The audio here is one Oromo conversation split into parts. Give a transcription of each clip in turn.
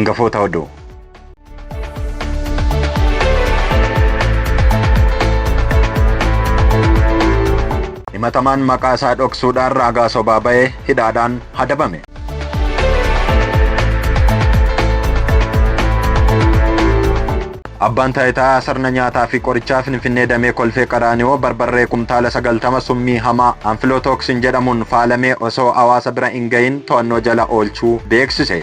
Hangafoota oduu. Himatamaan maqaa isaa dhoksuudhaan ragaa sobaa ba'ee hidhaadhaan adabame. Abbaan taayitaa sirna nyaataa fi qorichaa Finfinnee damee kolfee Qaraanioo barbarree kumtaala 90 summii hamaa anfilootoksiin jedhamuun faalamee osoo hawaasa bira hin gahin to'annoo jala oolchuu beeksise.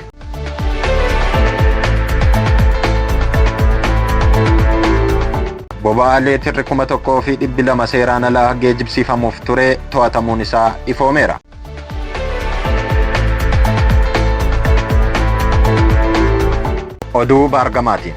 Boba'aa leetirri 1,200 seeraan alaa geejjibsiifamuuf ture to'atamuun isaa ifoomeera. Oduu Baargamaati.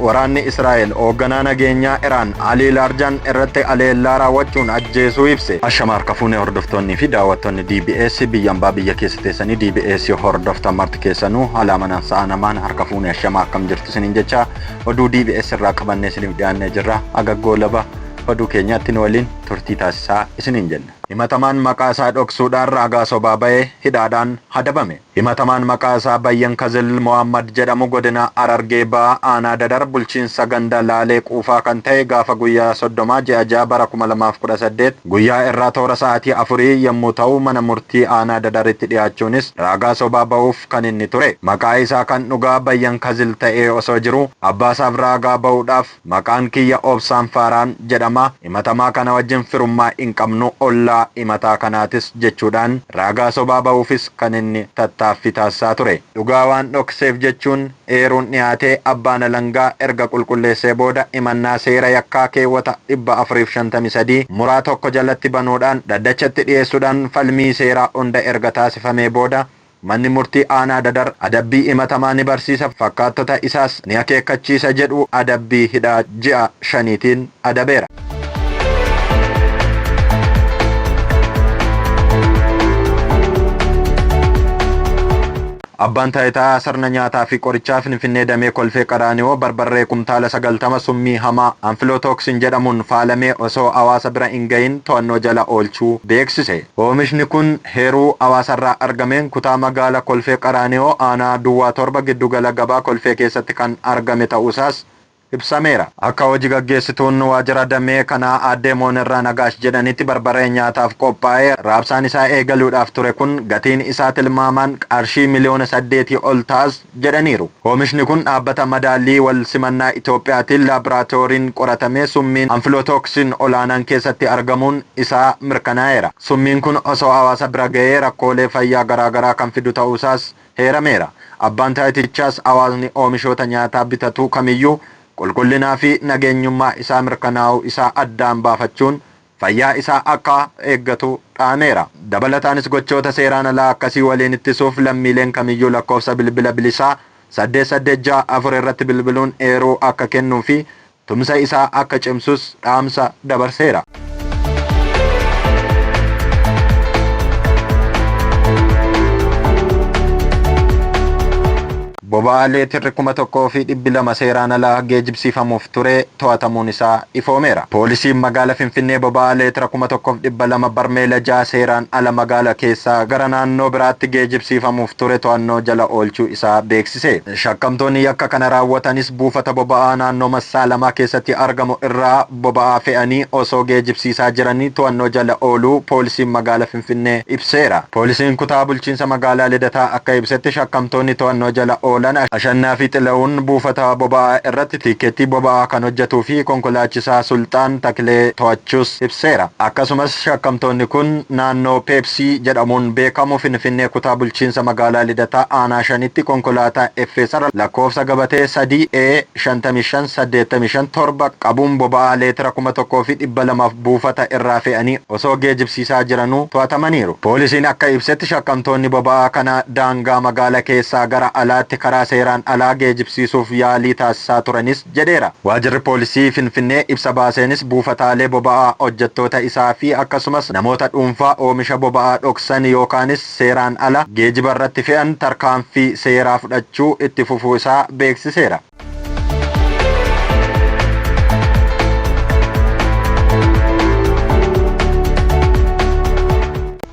Waraanni Israa'el hoogganaa nageenyaa Iraan Alii Laarjaan irratti aleellaa raawwachuun ajjeesuu ibse. Ashama harka fuunee hordoftoonnii fi daawwattoonni DBS biyya ambaa biyya keessa teessanii DBS hordoftan marti keessanuu alaamanaan sa'a namaan harka fuunee ashama akkam jirtu isiniin jecha oduu DBS irraa qabannee isiniif dhiyaannee jirra. Agaggoo laba oduu keenyaatti nu waliin turtii taasisaa isiniin jenna. Himatamaan maqaa isaa dhoksuudhaan ragaa sobaa ba'ee hidhaadhaan adabame. Himatamaan maqaa isaa Bayyan Kazil Mohammad jedhamu godina Harargee Ba'aa aanaa Dadar bulchiinsa ganda Laalee Quufaa kan ta'e gaafa guyyaa 30 ji'a 6 bara 2018 guyyaa irraa toora sa'aatii 4 yommuu ta'u mana murtii aanaa Dadaritti dhiyaachuunis ragaa sobaa ba'uuf kan inni ture. Maqaa isaa kan dhugaa Bayyan Kazil ta'ee osoo jiru abbaasaaf ragaa ba'uudhaaf maqaan kiyya Obsaan Faaraan jedhama. Himatamaa kana wajjin firummaa hin qabnu ollaa himataa kanaatis jechuudhaan ragaa sobaa ba'uufis kan inni tattaaffii taasisaa ture. Dhugaa waan dhokseef jechuun eeruun dhiyaatee abbaan alangaa erga qulqulleessee booda himannaa seera yakkaa keewwata 453 muraa tokko jalatti banuudhaan dhaddachatti dhiyeessuudhaan falmii seeraa hunda erga taasifamee booda manni murtii aanaa Dadar adabbii himatamaa ni barsiisa fakkaattota isaas ni akeekkachiisa jedhu adabbii hidhaa ji'a 5tiin adabeera. Abbaan taayitaa sirna nyaataa fi qorichaa Finfinnee damee kolfee Qaraanioo barbarree kumtaala 90 summii hamaa anfilootoksiin jedhamuun faalamee osoo hawaasa bira hin gahin to'annoo jala oolchuu beeksise. Oomishni kun heeruu hawaasarraa argameen kutaa magaala kolfee Qaraanioo aanaa Duwwaa 7 giddugala gabaa kolfee keessatti kan argame ta'uusaas ibsameera. Akka hojii gaggeessituun waajjira damee kanaa aadde Moonirraa Nagaash jedhanitti barbarree nyaataaf qophaa'ee raabsaan isaa eegaluudhaaf ture kun gatiin isaa tilmaamaan qarshii miliyoona 8 ol taas jedhaniiru. Oomishni kun dhaabbata madaallii wal simannaa Itoophiyaatiin laaboraatooriin qoratamee summiin anfilootoksiin olaanaan keessatti argamuun isaa mirkanaa'eera. Summiin kun osoo hawaasa bira ga'ee rakkoolee fayyaa garaagaraa kan fidu ta'uusaas heerameera. Abbaan taayitichaas hawaasni oomishoota nyaataa bitatu kamiyyuu qulqullinaa fi nageenyummaa isaa mirkanaa'uu isaa addaan baafachuun fayyaa isaa akka eeggatu dhaameera. Dabalataanis gochoota seeraan alaa akkasii waliin ittisuuf lammiileen kamiyyuu lakkoofsa bilbila bilisaa 884 irratti bilbiluun eeruu akka kennuu fi tumsa isaa akka cimsus dhaamsa dabarseera. Boba'aa leetirri 1,200 seeraan alaa geejjibsiifamuuf ture to'atamuun isaa ifoomeera. Poolisiin magaala Finfinnee boba'aa leetira 1,200 barmeela 6 seeraan ala magaala keessaa gara naannoo biraatti geejjibsiifamuuf ture to'annoo jala oolchuu isaa beeksise. Shakkamtoonni yakka kana raawwatanis buufata boba'aa naannoo Massaalamaa keessatti argamu irraa boba'aa fe'anii osoo geejjibsiisaa jiranii to'annoo jala ooluu poolisiin magaala Finfinnee ibseera. Poolisiin kutaa bulchiinsa magaalaa Lidataa akka ibsetti shakkamtoonni to'annoo jala Ashannaa fi Xila'uun buufata boba'aa irratti tikeettii boba'aa kan hojjetuu fi konkolaachisaa Sultaan Taklee to'achuus ibseera. Akkasumas shakkamtoonni kun naannoo Peepsii jedhamuun beekamu Finfinnee kutaa bulchiinsa magaalaa Lidataa aanaa 5tti konkolaataa FSR lakkoofsa gabatee 3E5585 qabuun boba'aa leetira 1,200 buufata irraa fe'anii osoo geejjibsiisaa jiranuu to'atamaniiru. Poolisiin akka ibsetti shakkamtoonni boba'aa kana daangaa magaalaa keessaa gara alaatti karaa seeraan alaa geejjibsiisuuf yaalii taasisaa turanis jedheera. Waajjirri poolisii Finfinnee ibsa baaseenis buufataalee boba'aa hojjettoota isaa fi akkasumas namoota dhuunfaa oomisha boba'aa dhoksan yookaanis seeraan ala geejjiba irratti fe'an tarkaanfii seeraa fudhachuu itti fufuu isaa beeksiseera.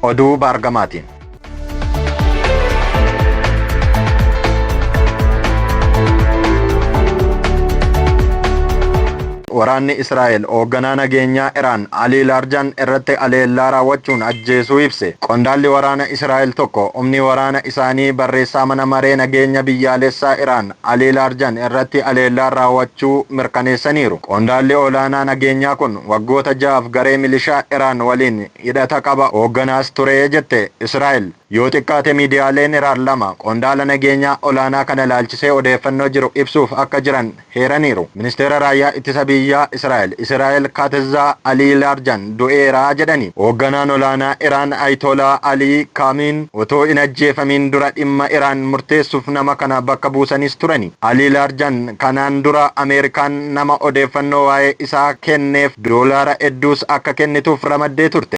Oduu Baargamaatiin. Waraanni Israa'el hoogganaa nageenyaa Iraan Alii Laarjaan irratti aleellaa raawwachuun ajjeesuu ibse. Qondaalli waraana Israa'el tokko humni waraana isaanii barreessaa mana maree nageenya biyyaalessaa Iraan Alii Laarjaan irratti aleellaa raawwachuu mirkaneessaniiru. Qondaalli olaanaa nageenyaa kun waggoota 6 garee milishaa Iraan waliin hidhata qaba hoogganaas ture jette Israa'el. Yoo xiqqaate miidiyaaleen Iraan 2 qondaala nageenyaa olaanaa kana ilaalchisee odeeffannoo jiru ibsuuf akka jiran heeraniiru. Ministeera raayyaa ittisa biyyaa Israa'el Kaatizaa Alii Laarjaan du'eeraa jedhani. Hoogganaan olaanaa Iraan Ayatollah Ali Khamenei otoo hin ajjeefamin dura dhimma Iraan murteessuuf nama kana bakka buusanis turani. Alii Laarjaan kanaan dura Ameerikaan nama odeeffannoo waa'ee isaa kenneef doolaara hedduus akka kennituuf ramaddee turte.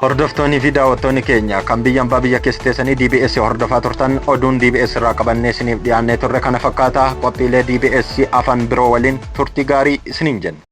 Hordoftoonni fi daawwattoonni keenya kan biyya ambaa biyya keessa teessanii DBS hordofaa turtan oduun DBS irraa qabannee isiniif dhiyaannee turre kana fakkaata. Qophiilee DBS afaan biroo waliin turtii gaarii isiniin jenna.